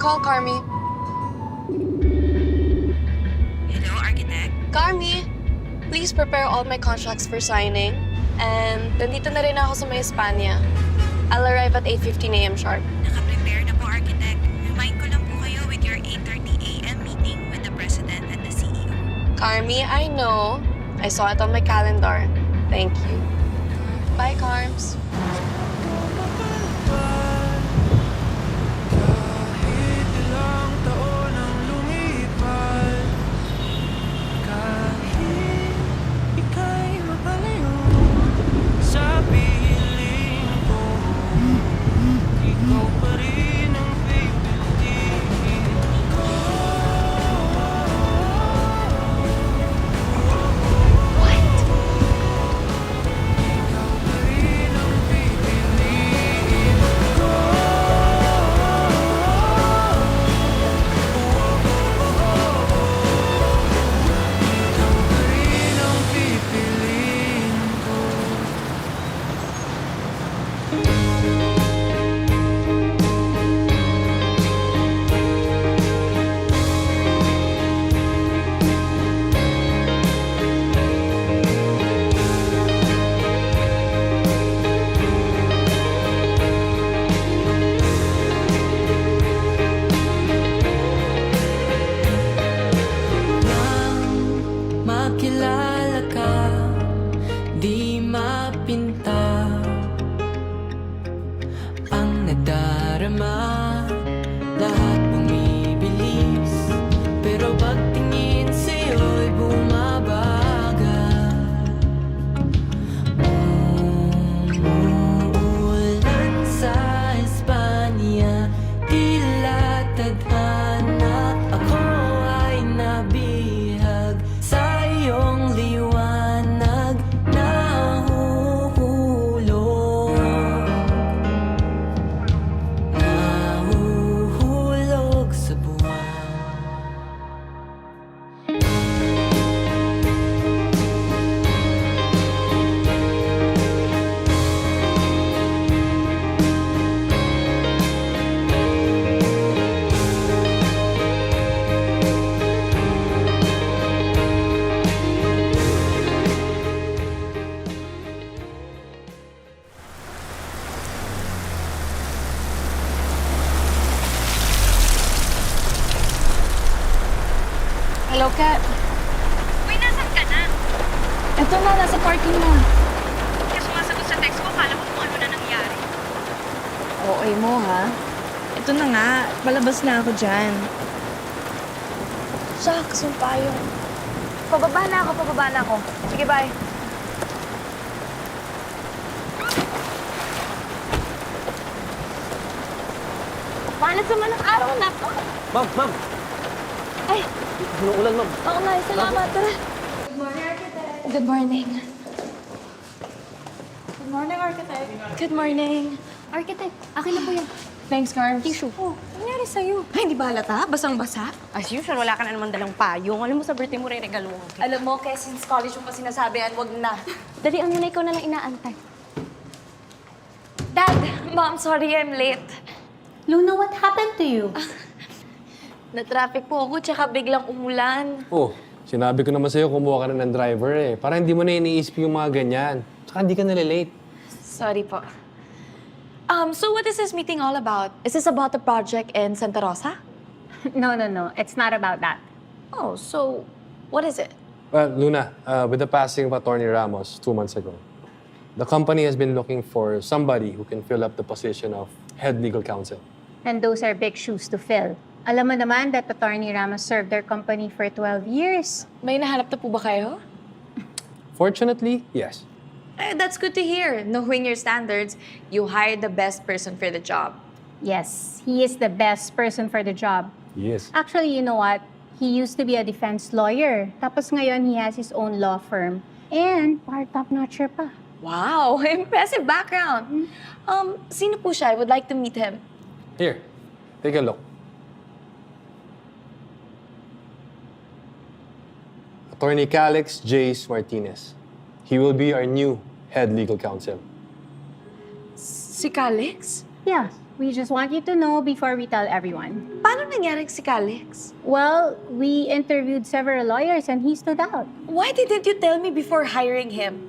Call Carmi. Hello, Architect? Carmi, please prepare all my contracts for signing. And nandito na rin ako sa may Espanya. I'll arrive at 8:15 a.m. sharp. Naka-prepare na po, Architect. Remind ko lang po kayo with your 8:30 a.m. meeting with the President and the CEO. Carmi, I know. I saw it on my calendar. Thank you. Bye, Carms. Kahit ilang taon ang lumipas, kahit ika'y mapalayo sa piling ko, ikaw pa rin ang pipiliin ko. Ikaw pa rin ang pipiliin ko. Ikaw pa rin ang pipiliin ko. Nang makilala ka, di mapinta ang nadarama, lahat bumibilis, pero pagtingin sa'yo'y bumabagal. Umuulan sa Espanya, tila tadhana, ako ay nabihag sa iyong liwanag, nahuhulog sa buwan. Hello, Kat. Uy, nasan ka na? Ito na, nasa parking na. Kasi sumasagot sa text ko, kala ko kung ano na nangyari. Oo, mo, ha? Ito na nga, palabas na ako dyan. Shucks, yung payong. Pababa na ako. Sige, bye. Paano naman ang araw na to? Ma'am! Ay, Ulan, ma'am. oo nga, salamat. Tara. Good morning. Good morning, Architect. Good morning. Architect, akin na po yan. Thanks, Carms. Tissue. Oh, ano nangyari sa'yo? Ay, hindi ba halata? Basang-basa? As usual, wala ka na naman dalang payong. Alam mo, sa birthday mo, re-regalo mo. Alam mo, kaya since college yung pa sinasabihan, wag na. Dalian mo na, ikaw na lang inaantay. Dad, Mom, sorry I'm late. Luna, what happened to you? Na-traffic po ako, tsaka biglang umulan. Oh, sinabi ko naman sa'yo, kumuha ka na ng driver eh. Para hindi mo na iniisip yung mga ganyan. Tsaka hindi ka nalilate. Sorry po. So what is this meeting all about? Is this about the project in Santa Rosa? No. It's not about that. Oh, so what is it? Well, Luna, with the passing of Attorney Ramos 2 months ago, the company has been looking for somebody who can fill up the position of head legal counsel. And those are big shoes to fill. Alam mo naman that Attorney Ramos served their company for 12 years. May nahanap na po ba kayo? Fortunately, yes. That's good to hear. Knowing your standards, you hired the best person for the job. Yes, he is the best person for the job. Yes. Actually, you know what? He used to be a defense lawyer. Tapos ngayon, he has his own law firm. And par top-notcher pa. Wow, impressive background. Sino po siya? I would like to meet him. Here, take a look. Attorney Calix Jace Martinez. He will be our new head legal counsel. Si Calix? Yeah, We just want you to know before we tell everyone. Paano nangyari si Calix? Well, we interviewed several lawyers and he stood out. Why didn't you tell me before hiring him?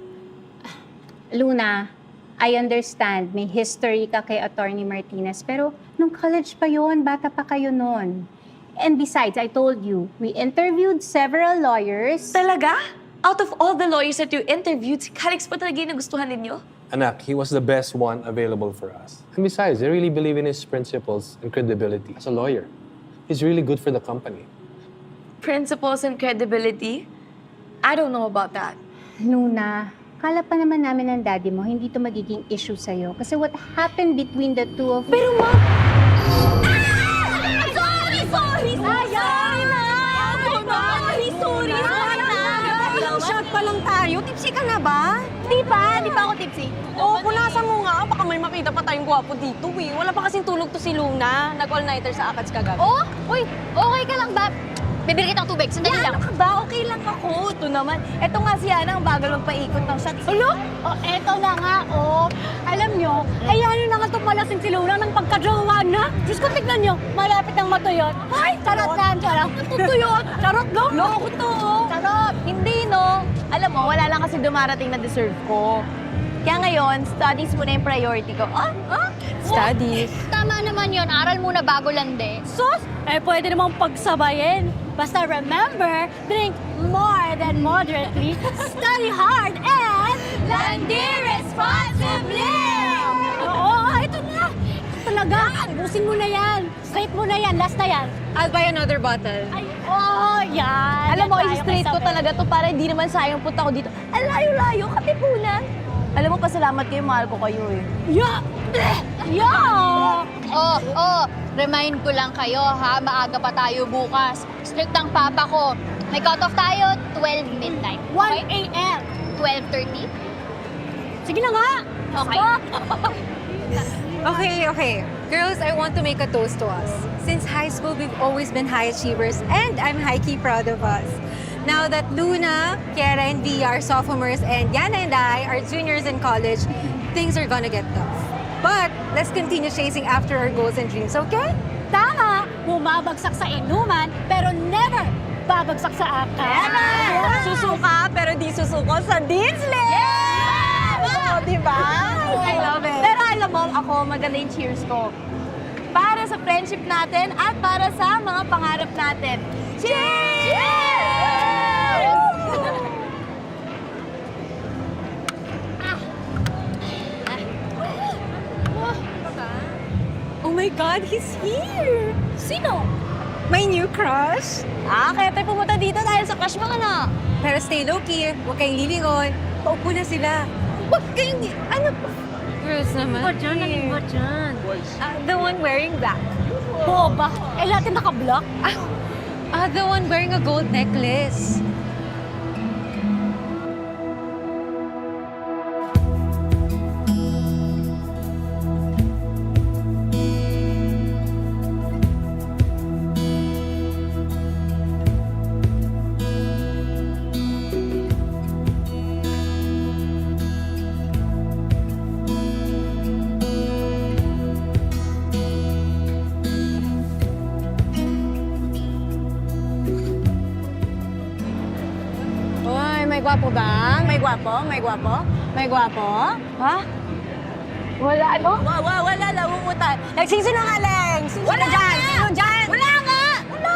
Luna, I understand may history ka kay Attorney Martinez, pero nung college pa yon, bata pa kayo nun. And besides, I told you, we interviewed several lawyers. Talaga? Out of all the lawyers that you interviewed, si Calix pa talaga yung nagustuhan ninyo? Anak, he was the best one available for us. And besides, I really believe in his principles and credibility as a lawyer. He's really good for the company. Principles and credibility? I don't know about that. Luna, kala pa naman namin ng daddy mo, hindi to magiging issue sa'yo. Kasi what happened between the two of you... Pero ma... Sorry na! Ilang shot pa lang tayo. Tipsy ka na ba? Di pa ako tipsy. Oo, punasan mo nga. Baka may makita pa tayong gwapo dito eh. Wala pa kasing tulog to si Luna. Nag-all-nighter sa Akats kagabi. Oh? Uy, okay ka lang ba? Bibili kitang tubig, sandali lang. Ano ka ba? Okay lang ako. Ito naman. Ito nga si Ana, ang bagal magpaikot ng shots. Ulo? Oh, eto na nga, oh. Alam nyo, ayaw na nga tumalasing si Luna ng pagkajowa na. Diyos ko, tignan nyo, malapit ng matuyot. Ay, charot lang, charot. Tutuyot. Charot, no? Loko to. Charot. Hindi, no? Alam mo, wala lang kasi dumarating na deserve ko. Kaya ngayon, studies muna yung priority ko. Studies? Tama naman yon, aral muna bago lande. Sus, pwede namang pagsabayin. Basta remember, drink more than moderately, study hard, and landi responsibly! Oo, ito na. Talaga, ubusin mo na yan. Straight mo na yan, last na yan. I'll buy another bottle. Ay, oh, yan. Alam mo, Yan tayo i-straight ko kasabay. talaga to para hindi naman sayang punta ko dito. Ang layo-layo, katipunan. Alam mo, pasalamat kayo, mahal ko kayo eh. Yeah! Yeah! Remind ko lang kayo ha, maaga pa tayo bukas. Strict ang papa ko. May cut-off tayo, 12 midnight. 1 a.m. 12:30? Sige na nga! Okay. Okay. Girls, I want to make a toast to us. Since high school, we've always been high achievers, and I'm high-key proud of us. Now that Luna, Kiera, and V are sophomores, and Yana and I are juniors in college, things are gonna get tough. But let's continue chasing after our goals and dreams, okay? Tama! Bumabagsak sa inuman, pero never babagsak sa akin. Susuka, pero di susuko sa Disney! Yeah! Oo, diba? I love it. Pero alam mo, ako, maganda yung cheers ko. Para sa friendship natin at para sa mga pangarap natin. Cheers! Oh my God, he's here! Sino? My new crush! Kaya tayo pumunta dito dahil sa crush mo ka na. Pero stay low-key, huwag kayong lilingon. Paupo na sila. Huwag kayong... Ano pa? Girls naman. Ba dyan? Naging ba dyan? The one wearing black. Boba! Lahat yung naka-block? The one wearing a gold necklace. May gwapo ba? May gwapo? May gwapo? May gwapo? Ha? Wala, ano? Wala lang, umutan. Nagsisinungaling! Wala dyan! Sino dyan? Wala nga! Wala!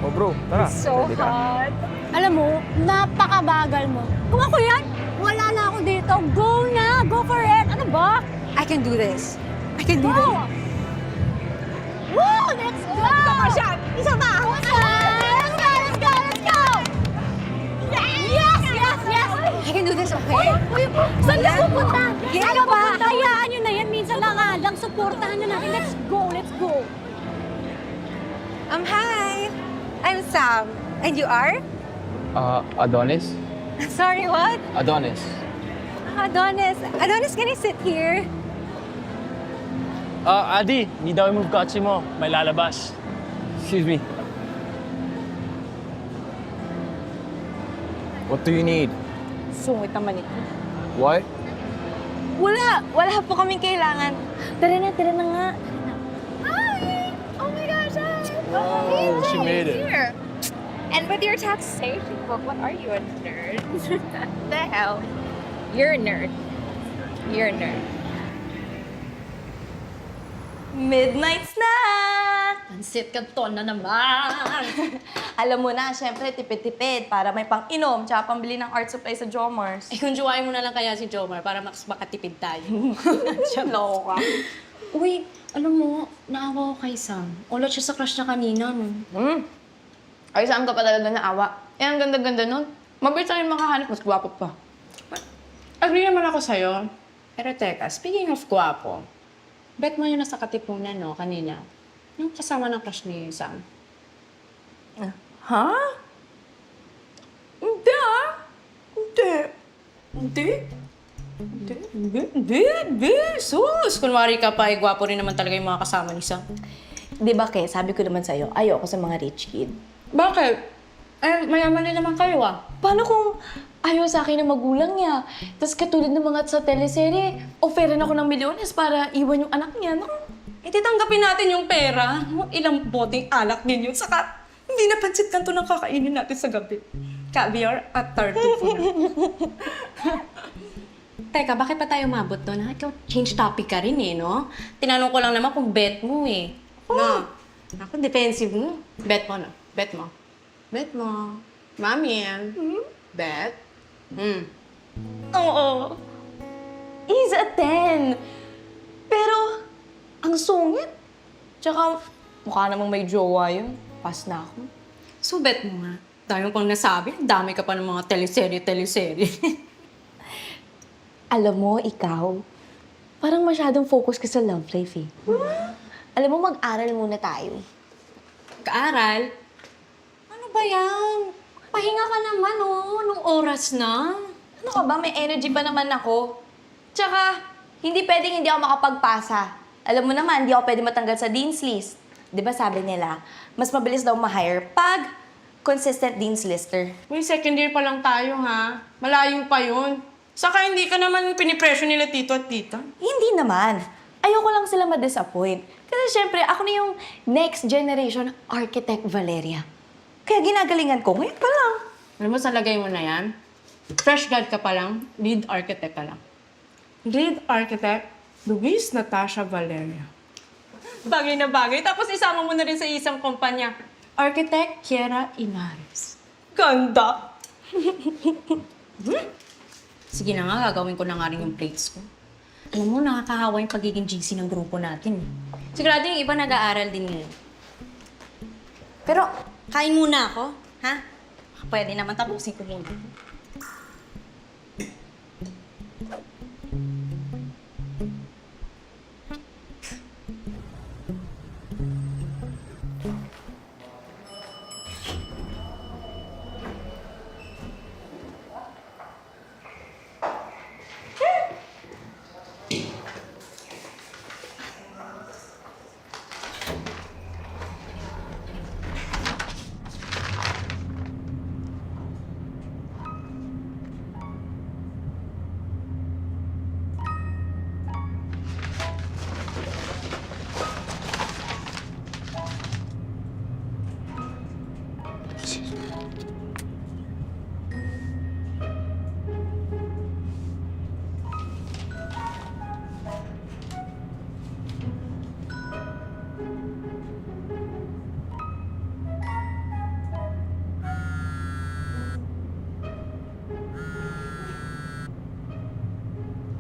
Oh bro, tara. So hot. Alam mo, napakabagal mo. Kung ako yan, wala na ako dito. Go na! Go for it! Ano ba? I can do this. I can do this. Go! Woo! Let's go! Isa pa siya! Isa pa! Let's go! Let's go! Let's go! Yes! Yes! Yes! I can do this, okay? Uy, saan ka pupunta? Yes, Ano ba? pupunta. Hayaan nyo na yan. Minsan na nga lang. Supportahan na natin. Let's go! Let's go! Hi. I'm Sam. And you are? Adonis? Sorry, what? Adonis. Adonis. Adonis, can I sit here? Adi, hindi daw i-move kotse mo. May lalabas. Excuse me. What do you need? Sungit naman ito. What? Wala po kaming kailangan. Tara na nga. Hi! Oh my gosh, hi! Oh, she made it. Here. And with your taxation book, what are you, a nerd? The hell? You're a nerd. You're a nerd. Midnight snack! Pansit Canton na naman. Alam mo na, syempre, tipid-tipid para may pang-inom tsaka pambili ng art supply sa Jomars. Eh kung jowain mo na lang kaya si Jomar para mas makatipid tayo. Loko ka. Uy, alam mo, naawa ko kay Sam. Ulat siya sa crush niya kanina, no? Ay, saan ka pa talaga naawa? Eh, ang ganda-ganda nun. Mabilis na rin makahanap, mas gwapo pa. Agree naman ako sa'yo. Pero teka, speaking of gwapo, bet mo yun nasa katipunan, no, kanina? Yung kasama ng crush ni Sam. Ha? Hindi ah. Hindi. Sus! Kunwari ka pa, gwapo rin naman talaga yung mga kasama ni Sam. Di ba, Ke, sabi ko naman sa'yo, ayoko sa mga rich kid. Bakit? Eh, mayaman din naman kayo, ah. Paano kung ayaw sa akin ng magulang niya? Tapos katulad ng mga sa teleserye, offeran ako ng milyones para iwan yung anak niya. Naku, Eh, titanggapin natin yung pera. Ilang boteng alak din yun. Saka, hindi na pansit kanto ng kakainin natin sa gabi. Caviar at tartufo. Teka, bakit pa tayo umabot doon? Ikaw, change topic ka rin eh, no? Tinanong ko lang naman kung bet mo eh. No. Ako, defensive mo. Bet mo, no? Bet mo. Bet mo. Mami, bet? oo. He's a 10. Pero, ang sungit. Tsaka, mukha namang may jowa yun. Pass na ako. So, bet mo nga. Dami pang nasabi. Dami ka pa ng mga teleserye. Alam mo, ikaw, parang masyadong focus ka sa love life eh. Alam mo, mag-aral muna tayo. Kaaral? Ano ba yan? Pahinga ka naman, oh. Nung oras na. Ano ka ba? May energy pa naman ako. Tsaka, hindi pwedeng hindi ako makapagpasa. Alam mo naman, hindi ako pwede matanggal sa Dean's List. Di ba sabi nila, mas mabilis daw ma-hire pag consistent Dean's Lister. Uy, second year pa lang tayo, ha? Malayo pa yun. Saka hindi ka naman pinipresyo nila tito at tita. Hindi naman. Ayoko lang sila ma-disappoint. Kasi syempre, ako na yung next generation architect Valeria. Kaya ginagalingan ko, ngayon pa lang. Alam mo, sa lagay mo na yan, fresh grad ka pa lang, lead architect ka lang. Lead architect, Luis Natasha Valeria. Bagay na bagay. Tapos isama mo na rin sa isang kumpanya. Architect Kiera Inares. Ganda! Sige na nga, gagawin ko na nga rin yung plates ko. Alam mo, nakakahawa yung pagiging GC ng grupo natin. Sigurado yung iba nag-aaral din ngayon. Pero, kain muna ako, ha? Pwede naman tapusin ko muna.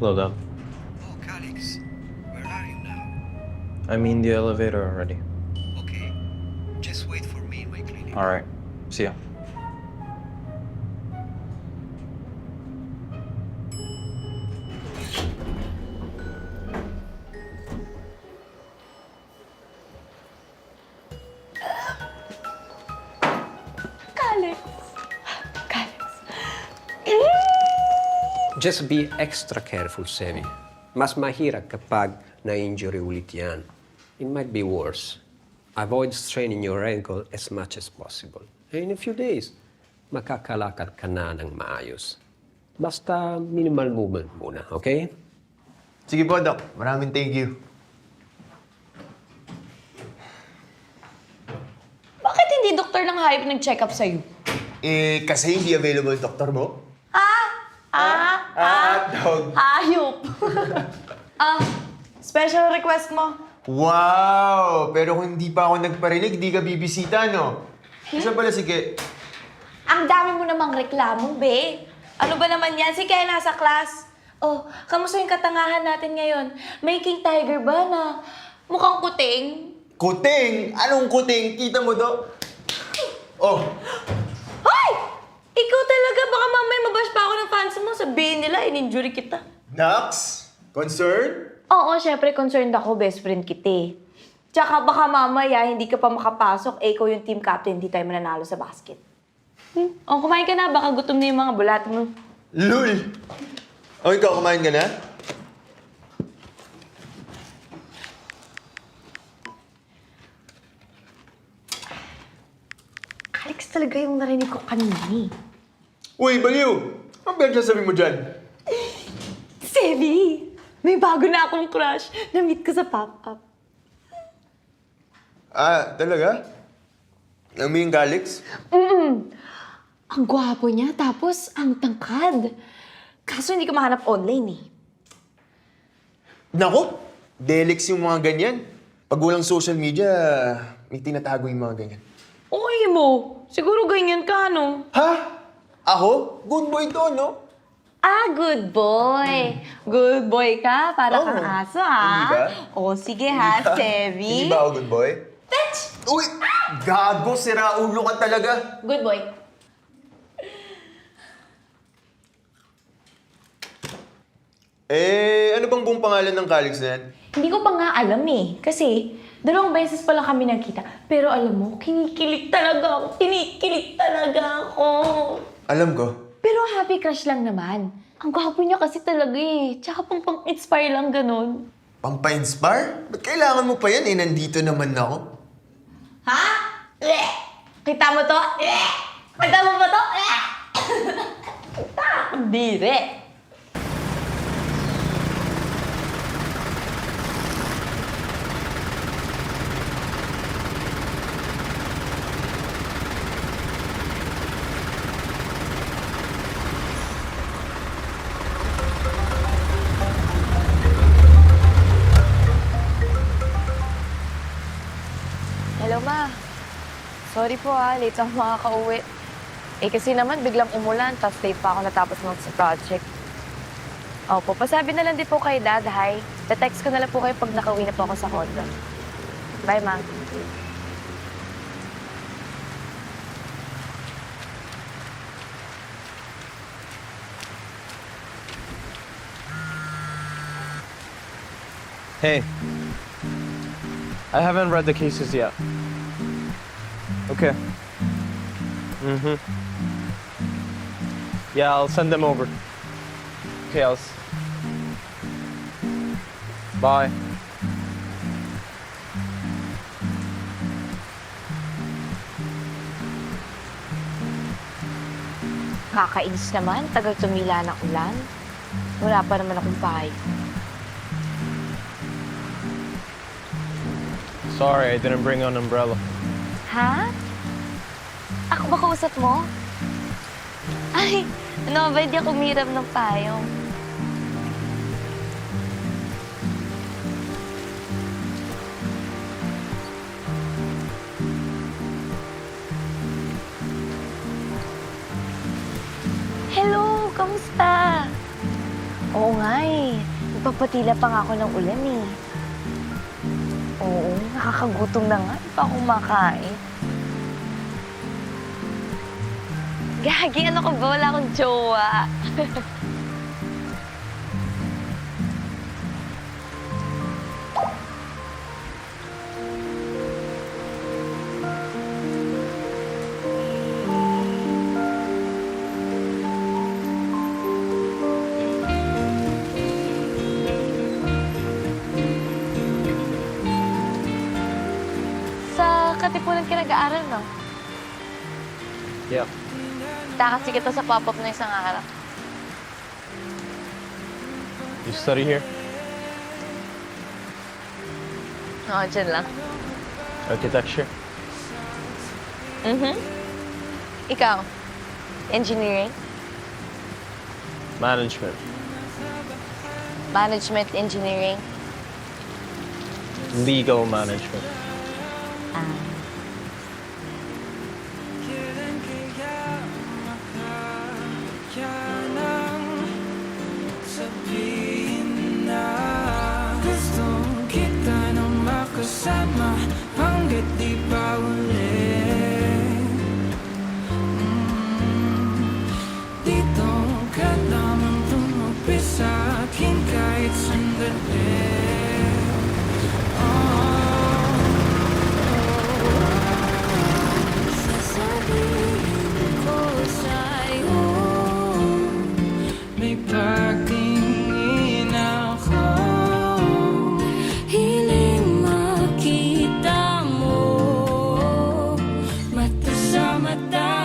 Hello, Doc. Oh, Calix. Where are you now? I'm in the elevator already. Okay. Just wait for me in my clinic. All right. See ya. Just be extra careful, Sevi. Mas mahirap kapag na-injury ulit yan. It might be worse. Avoid straining your ankle as much as possible. And in a few days, makakalakad ka na ng maayos. Basta minimal movement muna, okay? Sige po, Doc. Maraming thank you. Bakit hindi doktor ng hayop nag-check up sa'yo? Kasi hindi available yung doktor mo? Dog. Hayop! Special request mo. Wow! Pero kung hindi pa ako nagparinig, di ka bibisita, no? Isa pala si Ke. Ang dami mo namang reklamo, be. Ano ba naman yan? Si Kaya nasa class. Oh, kamusta yung katangahan natin ngayon? May King Tiger ba na mukhang kuting? Kuting? Anong kuting? Kita mo, Doc? Oh, Hoy! Ikaw talaga, baka mamaya mabash pa ako ng fans mo. Sabihin nila, in-injury kita. Nax? Concern? Oo, syempre concerned ako, best friend kita. Tsaka baka mamaya hindi ka pa makapasok, ikaw yung team captain, hindi tayo mananalo sa basket. Oh, kumain ka na, baka gutom na yung mga bulat mo. Lul! Oh, ikaw, kumain ka na? Alex talaga yung narinig ko kanina eh. Uy, baliw! Ang sabi mo dyan? Sevi! May bago na akong crush. Na-meet ko sa pop-up. Talaga? Alam mo yung Galix? Ang gwapo niya, tapos ang tangkad. Kaso hindi ko mahanap online eh. Nako! Delix yung mga ganyan. Pag walang social media, may tinatago yung mga ganyan. Uy mo! Siguro ganyan ka, no? Ha? Ako? Good boy to, no? Good boy. Good boy ka, para Oo. kang aso, ha? Hindi ba? O, sige ha, Sevi. Hindi ba ako good boy? Fetch! Uy! Gago, sira ulo ka talaga. Good boy. Ano bang buong pangalan ng Calix na yan? Hindi ko pa nga alam eh. Kasi, 2 beses pa lang kami nagkita. Pero alam mo, kinikilig talaga ako. Kinikilig talaga ako. Alam ko. Pero happy crush lang naman. Ang gwapo niya kasi talaga eh. Tsaka pang-inspire lang ganun. Pampa-inspire? Ba't kailangan mo pa yan? Nandito naman ako. Ha? Kita mo to? Kita mo ba to? Kita! Dire! Hello, Ma. Sorry po late ako makaka-uwi. Kasi naman biglang umulan, tapos late pa ako natapos mag sa project. Opo, pasabi na lang din po kay Dad, hi. Te-text ko na lang po kayo pag nakauwi na po ako sa condo. Bye, Ma. Hey. I haven't read the cases yet. Okay. Yeah, I'll send them over. Okay, Bye. Kakainis naman, tagal tumila ng ulan. Wala pa naman akong bahay. Sorry, I didn't bring an umbrella. Ha? Ako ba kausap mo? Ay, ano ba, hindi ako umiram ng payong. Hello, kamusta? Oo nga eh. Nagpapatila pa nga ako ng ulan eh. Oo, nakakagutom na nga. Di pa ako makain. Gagi, ano ka ba? Wala akong jowa. Sa Katipunan ka nag-aaral, no? Yeah. Takasi kita sa pop-up na isang araw. You study here? Oo, dyan lang. Architecture? Ikaw? Engineering? Management? Management, engineering? Legal management? Gusto kita nang makasama hanggat di pa ulit. Dito ka lamang tumabi sa akin kahit sandali. Sasabihin ko sa'yo, may pagtingin ako. Hiling makita mo, mata sa mata.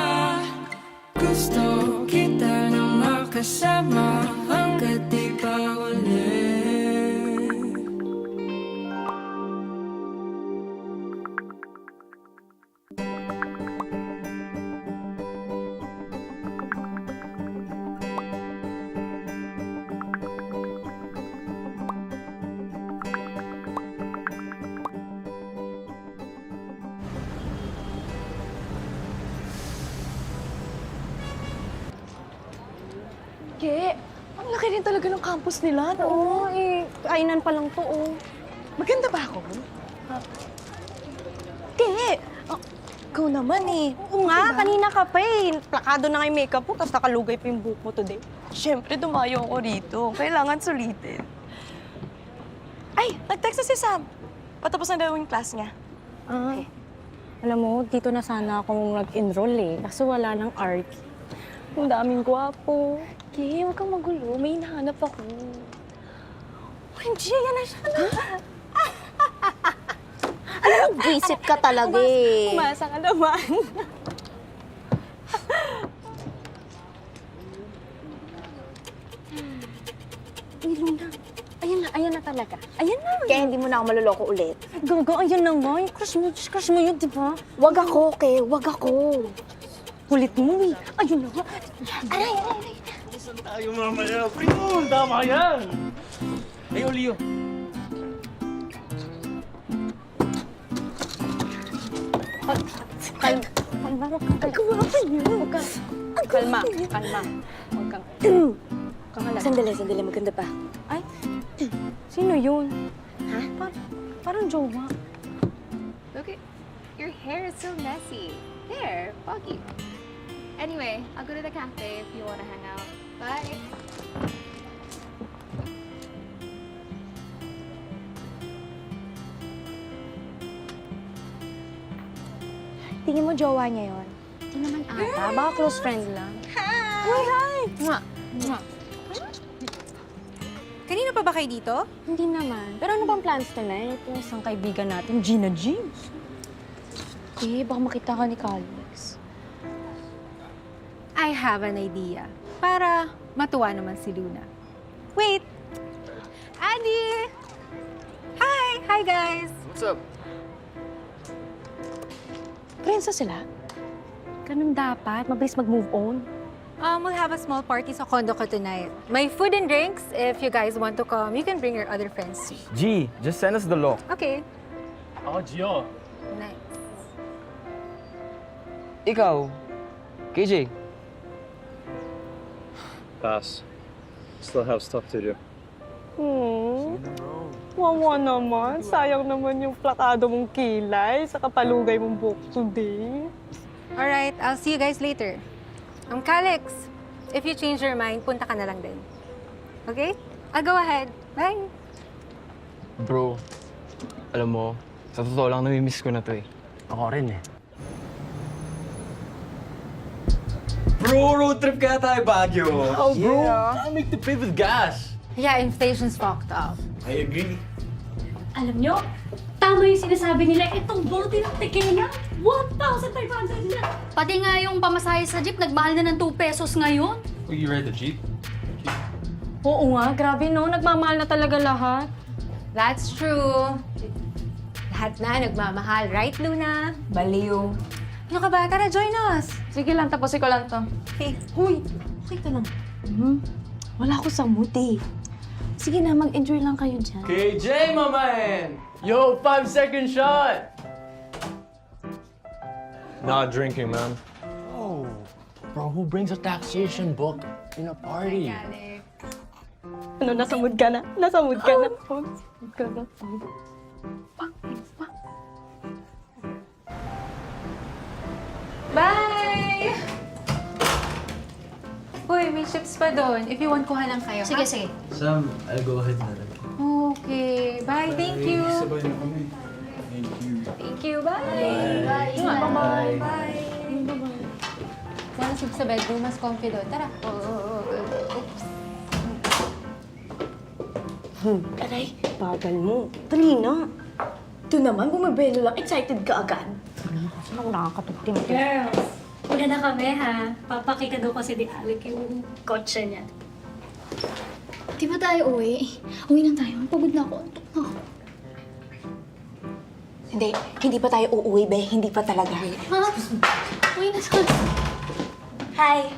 Gusto kita nang makasama hanggat di pa ulit. Ge, ang laki rin talaga ng campus nila. Oo, kainan pa lang to, Maganda ba ako? Ge! Ikaw naman Oo nga, kanina ka pa Plakado na nga yung makeup mo, tapos nakalugay pa yung buhok mo today. Siyempre, dumayo ako rito. Kailangan sulitin. Ay, nag-text na si Sam. Patapos na daw yung class niya. Alam mo, dito na sana ako nag-enroll kaso wala ng art. Ang daming gwapo. Ge, huwag kang magulo. May hinahanap ako. OMG, yan na siya. Alam mo, visit ka talaga Umasa ka naman. Luna, ayan na talaga. Ayan na. Kaya hindi mo na ako maluloko ulit. Gaga, ayan na nga. Yung crush mo yun, di ba? Wag ako, Ke. Wag ako. Kulit mo Ayun na nga. Aray. Saan tayo mamaya? Primo, tama yan! Hey, Olio. Kalma. Huwag kang halata. Sandali. Maganda pa. Ay, sino yun? Ha? Parang jowa. Look at your hair is so messy. There, foggy. Anyway, I'll go to the cafe if you want to hang out. Bye. Tingin mo jowa niya yon? Hindi naman ata. Baka close friend lang. Hi! Mwah. Kanina pa ba kayo dito? Hindi naman. Pero ano bang plans tonight? Yung isang kaibigan natin, Gina Jeans. Baka makita ka ni Calix. I have an idea. Para matuwa naman si Luna. Wait! Andy! Hi! Hi, guys! What's up? Friends na sila? Ganun dapat. Mabilis mag-move on. We'll have a small party sa condo ko tonight. May food and drinks. If you guys want to come, you can bring your other friends too. G, just send us the look. Okay. Ako, Gio. Nice. Ikaw, KJ. Pass. Still have stuff to do. Wawa naman. Sayang naman yung plakado mong kilay sa kapalugay mong book today. Alright, I'll see you guys later. Calix, if you change your mind, punta ka na lang din. Okay? I'll go ahead. Bye! Bro, alam mo, sa totoo lang namimiss ko na to Ako rin Bro, road trip kaya tayo Baguio. Oh, bro. I'll make the pay with gas. Yeah, inflation's fucked up. I agree. Alam nyo, tama yung sinasabi nila, itong bote ng tequila, 1,500 na. Pati nga yung pamasahe sa jeep, nagmahal na ng 2 pesos ngayon. Will you ride the jeep? Oo nga, grabe no, nagmamahal na talaga lahat. That's true. lahat na nagmamahal. Right, Luna? Baliw. Ano ka ba? Tara, join us. Sige lang, tapusin ko lang to. Okay. Huy, okay ka lang. Wala ako sa mood eh. Sige na, mag-enjoy lang kayo dyan. KJ, my man! Yo, 5-second shot! Not drinking, man. Oh, bro, who brings a taxation book in a party? Ano, nasa mood ka na? Nasa mood ka na? Bye! Uy, may chips pa doon. If you want, kuha lang kayo, Sige, ha? sige. Sam, I'll go ahead na lang. Okay. Bye. Thank you. Sabay na kami. Thank you. Thank you. Bye. Bye. Bye. Sana sub sa bedroom, mas comfy doon. Tara. Oops. Aray, bagal mo. Dali na. Ito naman, bumibelo lang. Excited ka agad. Saan ako nakakatugting? Girls, una na kami ha. Papakita daw kasi ni Alec yung kotse niya. Di ba tayo uwi? Uwi na tayo. Pagod na ako. Antok na ako. Hindi pa tayo uuwi, be. Hindi pa talaga. Ha? Uwi na tayo. Hi.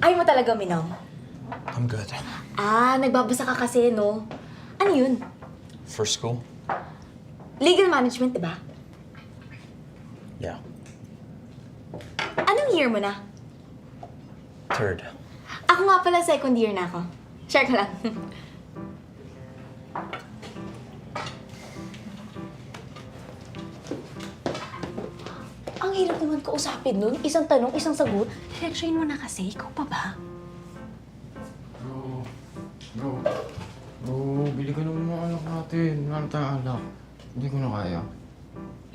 Ayaw mo talaga minom? I'm good. Nagbabasa ka kasi, no? Ano yun? For school? Legal management, diba? Yeah. Anong year mo na? 3rd. Ako nga pala, second year na ako. Share ka lang. Ang hirap naman kausapin nun. Isang tanong, isang sagot. Reaksyon mo na kasi. Ikaw pa ba? Bro, bili ka naman ng alak natin. Ano tayong alak? Hindi ko na kaya.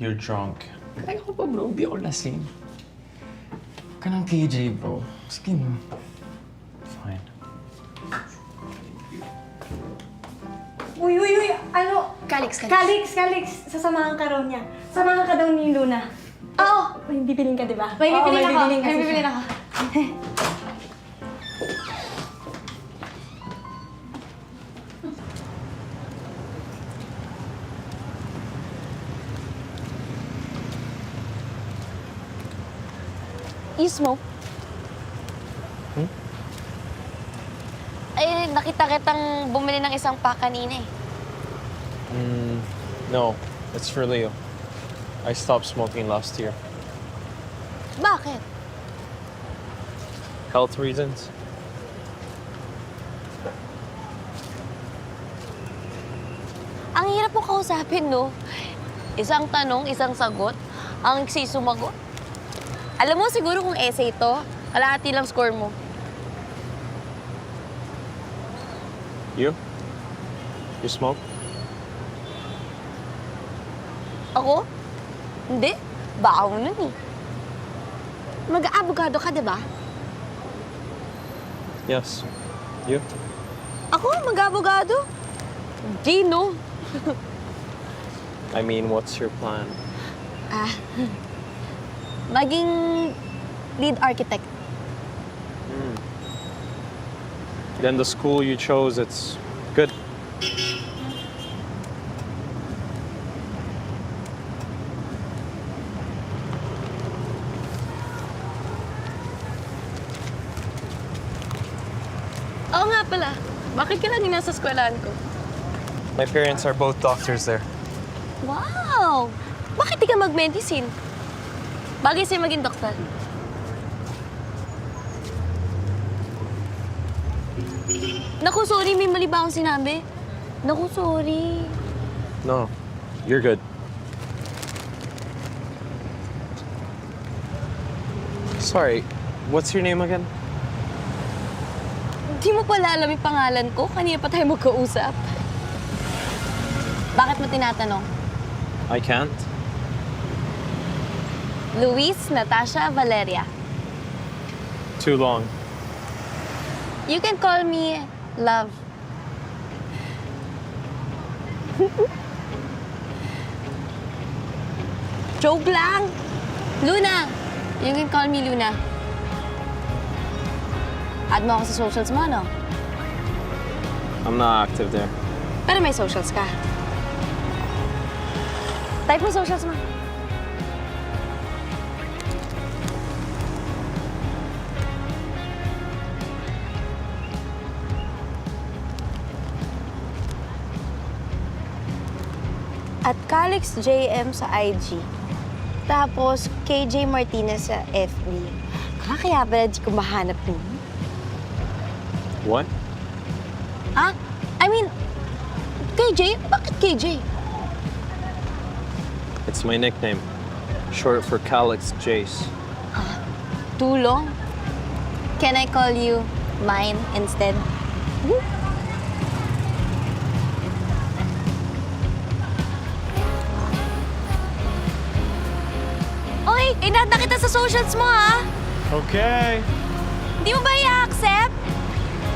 You're drunk. Kaya ko pa, bro. Di ako lasing. Ka ng KJ, bro. Sige na. Fine. Uy! Ano? Calix. Calix! Sasamahan ka raw niya. Samahan ka daw ni Luna. Oo! May bibilin ka, di ba? May bibilin ako. May May bibilin bibilin ako. You smoke? Ay, nakita kitang bumili ng isang pack kanina eh. No, it's for Leo. I stopped smoking last year. Bakit? Health reasons? Ang hirap mo kausapin, no? Isang tanong, isang sagot. Ang sumagot. Alam mo, siguro kung essay to, kalahati lang score mo. You? You smoke? Ako? Hindi. Baka mo nun eh. Mag-abogado ka, di ba? Yes. You? Ako, mag-abogado? Di, no? I mean, what's your plan? Maging lead architect. Then the school you chose, it's good. Oo nga pala. Bakit ka lang nasa eskwelahan ko? My parents are both doctors there. Wow! Bakit di ka mag-medicine? Bagay sa'yo maging doktor. Naku, sorry. May mali ba akong sinabi? Naku, sorry. No, you're good. Sorry, what's your name again? Di mo pala alam yung pangalan ko? Kanina pa tayo magkausap. Bakit mo tinatanong? I can't. Luis Natasha Valeria. Too long. You can call me Love. Joke lang. Luna. You can call me Luna. Add mo ako sa socials mo, no? I'm not active there. Pero may socials ka. Type mo socials mo. At Calix JM sa IG. Tapos KJ Martinez sa FB. Kaya pala di ko mahanap yun. What? Ah? I mean, KJ? Bakit KJ? It's my nickname. Short for Calix Jace. Too long? Can I call you mine instead? Oy, inad na kita sa socials mo, ha? Okay. Hindi mo ba i-accept?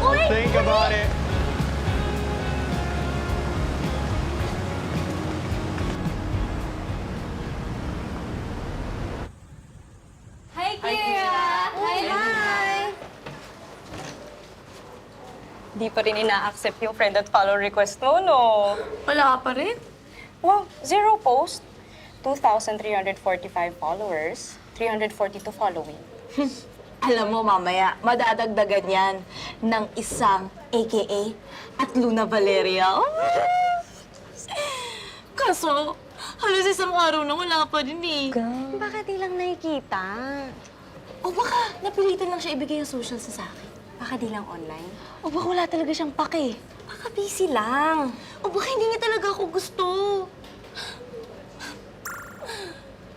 Uy! Think about it. Hi, Kira! Hi! Di pa rin ina-accept yung friend at follow request mo, no? Wala ka pa rin? Wow, 0 post, 2,345 followers, 342 following. Alam mo, mamaya, madadagdagan yan ng isang AKA at Luna Valeria. Oh! Kaso, halos isang araw na wala pa din eh. Bakit di lang nakikita? O baka napilitan lang siya ibigay ang social sa akin. Baka di lang online? O baka wala talaga siyang pake. Baka busy lang. O baka hindi niya talaga ako gusto.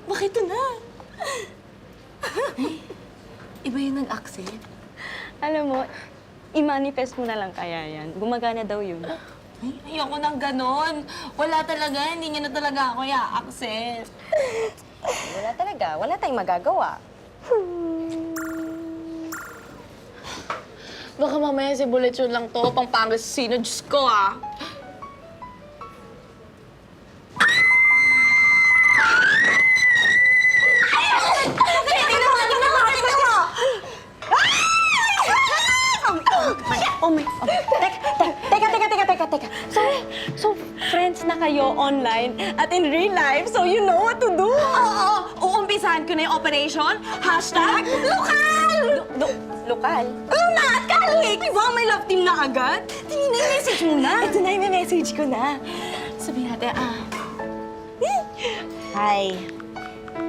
Baka ito na. Iba yung nag-accept. Alam mo, i-manifest mo na lang kaya yan. Gumagana daw yun. Ay, ayoko nang ganon. Wala talaga, hindi niya na talaga ako i-accept. Wala talaga. Wala tayong magagawa. Baka mamaya si Bulletson lang to, pang Pangasinan. Diyos ko, ah. Oh my... Teka. So, friends na kayo online at in real life, so you know what to do. Oo, uumpisahan ko na yung operation. Hashtag lokal! Lokal? Luna at Kalik! Diba may love team na agad? Tingin na yung message mo na. Ito na yung message ko na. Sabihin natin, Hi.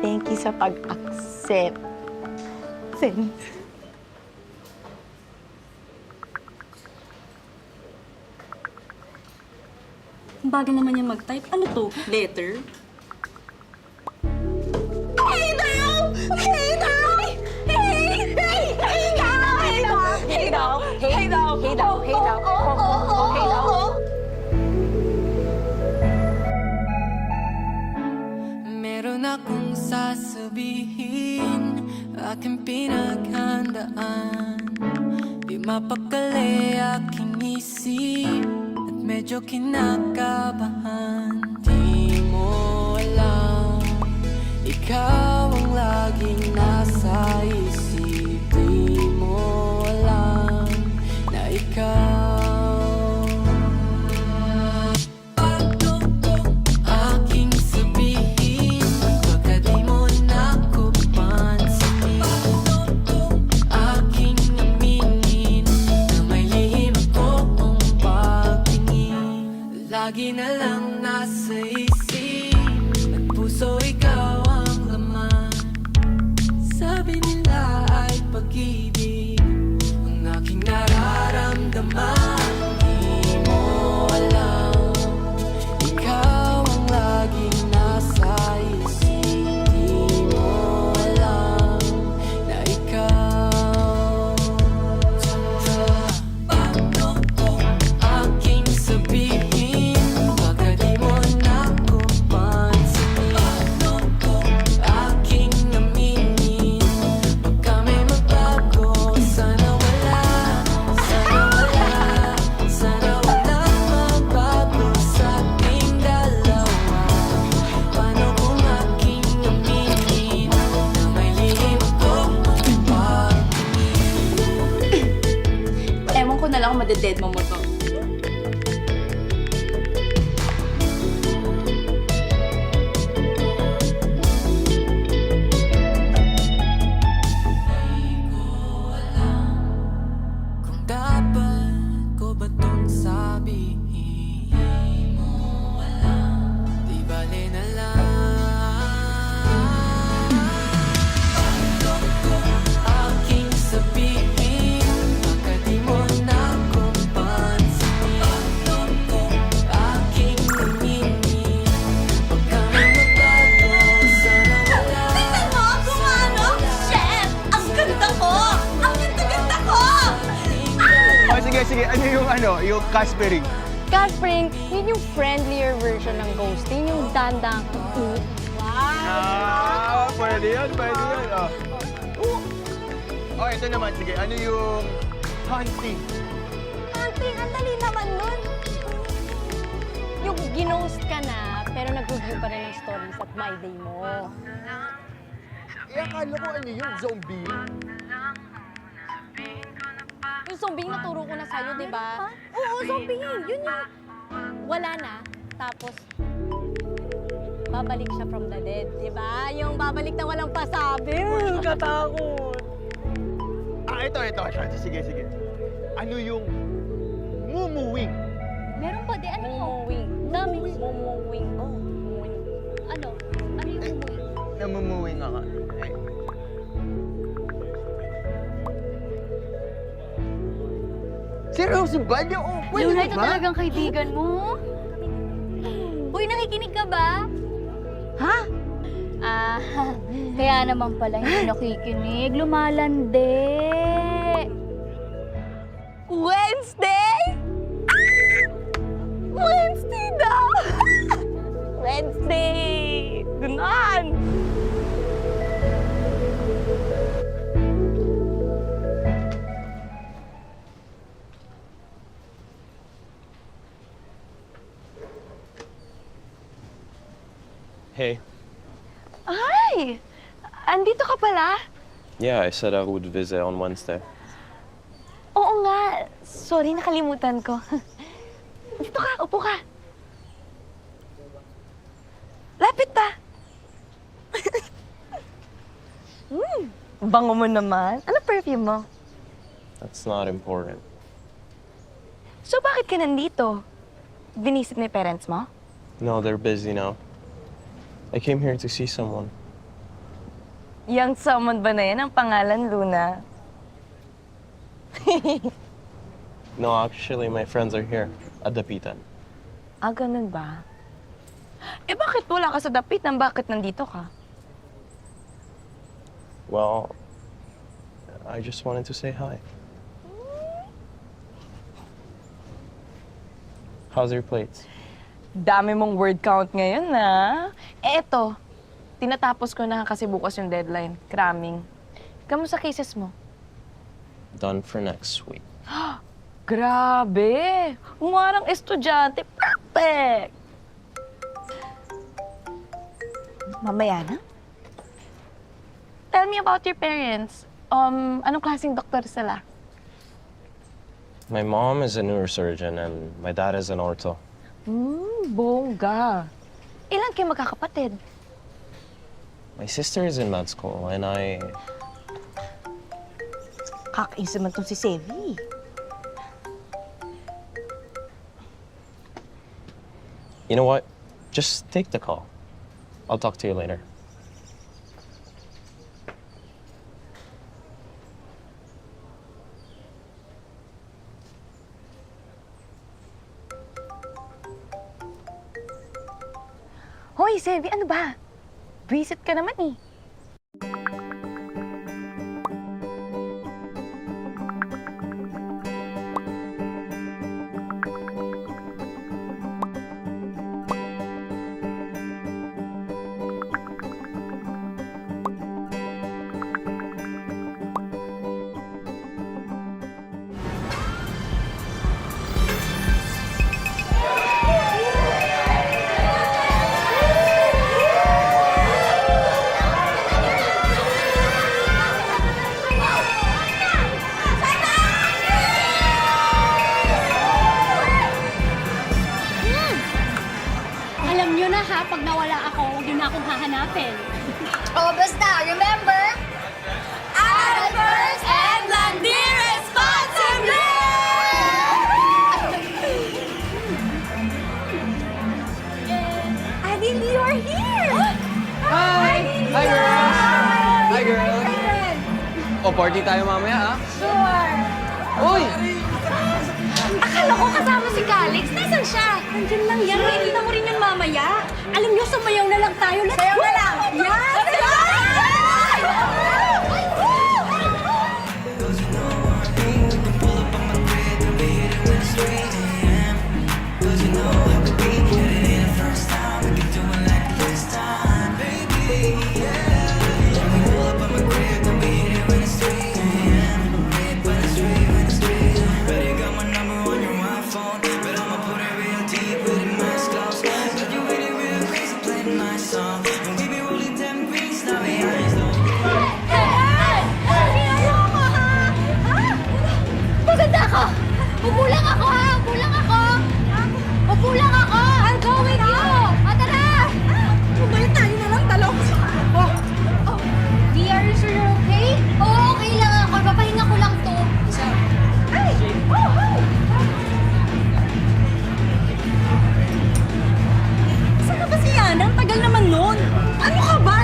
Thank you sa pag-accept. Send. Bagal naman niya mag-type. Ano to? Letter? Hey daw! Hey daw! Hey daw! Hey daw! Hey daw! Hey daw! Hey daw! Hey daw! Meron akong sasabihin, aking pinaghandaan. Di mapakali aking isip, at medyo kinakabahan. Di mo alam, ikaw ang laging nasa isip. Di mo alam na ikaw aking sabihin, baka di mo na ko pansinin. Aking aminin na may lihim akong pagtingin. Lagi na lang nasa isip at puso, ikaw ang laman. Sabi nila ay pag-ibig ang aking nararamdaman. Di mo alam, ikaw ang laging nasa isip. Di mo alam na ikaw aking sabihin, baka di mo na ko pansinin. Aking aminin, baka may magbago. Sana wala, sana walang magbago sa ating dalawa. Paano kung aking aminin na may lihim akong pagtingin? Ewan ko na lang kung madeded mo to. ano, yung Caspering. Caspering, yun yung friendlier version ng ghosting, yung dandang. Pwede yun, pwede yun. Oh, ito naman, sige. Ano yung hunting? Hunting, ang dali naman nun. Yung ginost ka na, pero nag-review pa rin ng stories at my day mo. Akala ko ano yung zombie. Yung zombie naturo ko na sa'yo, di ba? Oo, zombie. Yun yung wala na, tapos babalik siya from the dead, di ba? Yung babalik na walang pasabi. Katakot. Ito. Sige. Ano yung mumuwing? Meron pa di, ano yun? Mumuwing. Dami. Mumuwing. Oh, mumuwing. Ano? Ano yung mumuwing? Namumuwing ako. Seryoso ba? Luna, ito talagang kaibigan mo? Uy, nakikinig ka ba? Ha? Kaya naman pala hindi nakikinig. Lumalandi. Wednesday? Wednesday daw! Wednesday! Ganon! Hey. Hi! Andito ka pala? Yeah, I said I would visit on Wednesday. Oo nga. Sorry, nakalimutan ko. Dito ka, upo ka. Lapit pa. Bango mo naman. Ano perfume mo? That's not important. So bakit ka nandito? Binisit mo yung parents mo? No, they're busy now. I came here to see someone. Yang someone ba na yan ang pangalan, Luna? No, actually, my friends are here at Dapitan. Ganun ba? Eh bakit wala ka sa Dapitan? Bakit nandito ka? Well, I just wanted to say hi. How's your plates? Dami mong word count ngayon, na. Eto, tinatapos ko na kasi bukas yung deadline. Cramming. Kamusta cases mo? Done for next week. Grabe! Umarang estudyante. Perfect! Mamaya na. Tell me about your parents. Anong klaseng doktor sila? My mom is a neurosurgeon and my dad is an ortho. Bongga. Ilan kayo magkakapatid? My sister is in med school and I... Kakaisa man tong si Sevi. You know what? Just take the call. I'll talk to you later. Hoy, Sevi, ano ba? Visit ka naman eh. Alam nyo na ha, pag nawala ako, huwag nyo na akong hahanapin. Oh, basta, remember? Aral first and landi responsibly! Adil, you're here! Hi! Hi, girls! Hi, girls! O, party tayo mamaya, ha? Sure! Uy! Akala ko kasama si Calix. Nasaan siya? Nandiyan lang yan. Makikita mo rin yung mamaya. Alam niyo, sumayaw na lang tayo. Let's sayaw na lang! Yan! Pull up on my bed, the way it went straight.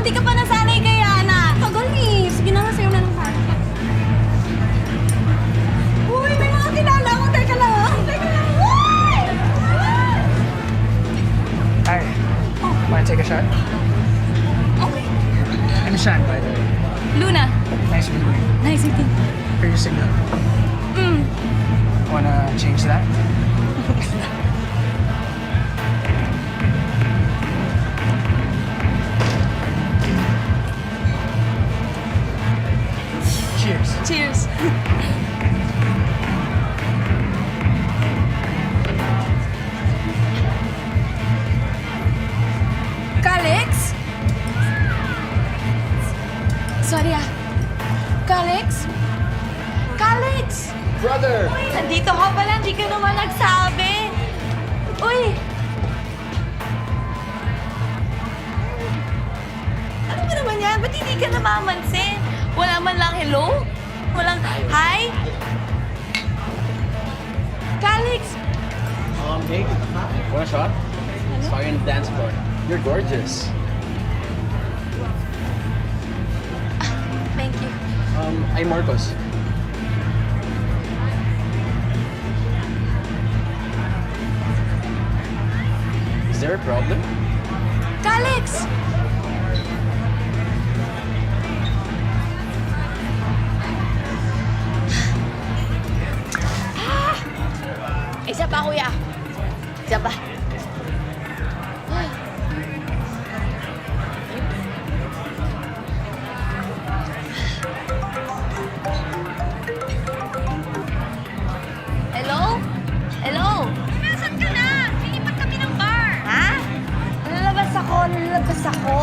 Hindi ka pa nasanay kay Yana. Tagal eh. Sige na, sa'yo na lang tayo. Uy, may mga kilala ko. Teka lang. Teka lang. Uy! Hi. Wanna take a shot? Okay. I'm Shan, by the way. Luna. Nice meeting you. Nice meeting you. For your signal. Mm. Wanna change that? Cheers. Cheers. Calix? Sorry ah. Calix? Calix! Brother! Uy, nandito ka pala. Hindi ka naman nagsabi. Uy! Ano ba naman yan? Ba't hindi ka namamansin? Wala man lang hello? Walang hi? Calix! Hey, want a shot? Saw you in the dance floor. You're gorgeous. Thank you. I'm Marcos. Is there a problem? Calix! Isa pa, kuya. Isa pa. Hello? Hello? Nasaan ka na? Lilipat kami ng bar. Ha? Lalabas ako. Lalabas ako.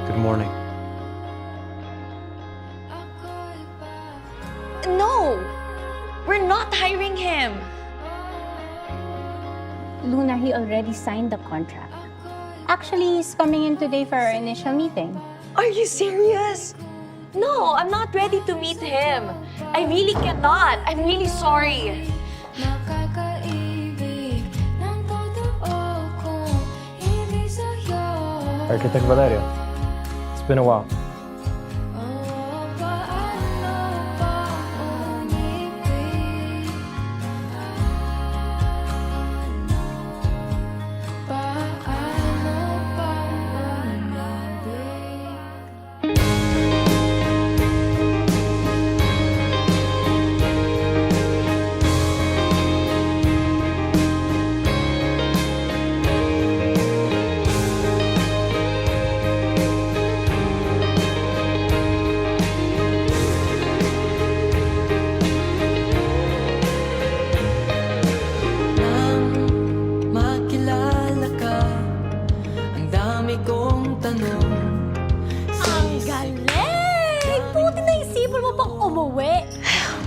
Good morning. No! We're not hiring him. Luna, he already signed the contract. Actually, he's coming in today for our initial meeting. Are you serious? No, I'm not ready to meet him. I really cannot. I'm really sorry. Architect Valerio, it's been a while.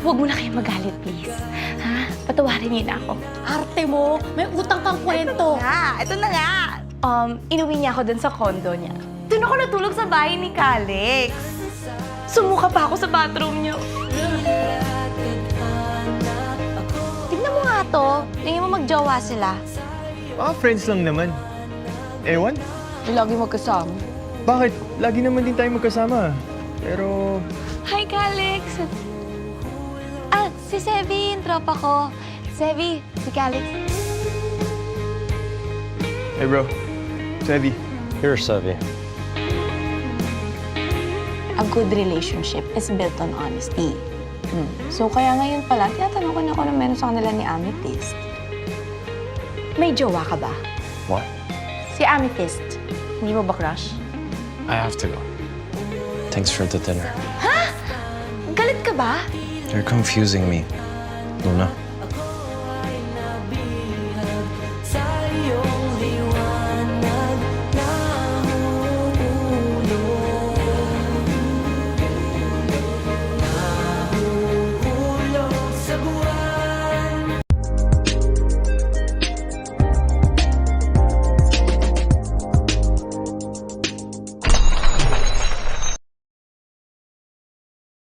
Huwag mo na kayo magalit, please. Ha? Patawarin niyo na ako. Arte mo, may utang kang kwento. Ito na nga. Inuwi niya ako dun sa condo niya. Doon ako natulog sa bahay ni Calix. Sumuka pa ako sa bathroom niyo. Tignan mo nga to. Tingin mo magjowa sila. Friends lang naman. Ewan. Lagi magkasama. Bakit? Lagi naman din tayo magkasama. Pero... Hi, Calix! Si Sevi, yung tropa ko. Sevi, si Calix. Hey bro, Sevi. Here, Sevi. A good relationship is built on honesty. So kaya ngayon pala, tinatanong ko na kung ano meron sa kanila ni Amethyst. May jowa ka ba? What? Si Amethyst. Hindi mo ba crush? I have to go. Thanks for the dinner. Ha? Galit ka ba? You're confusing me, Luna.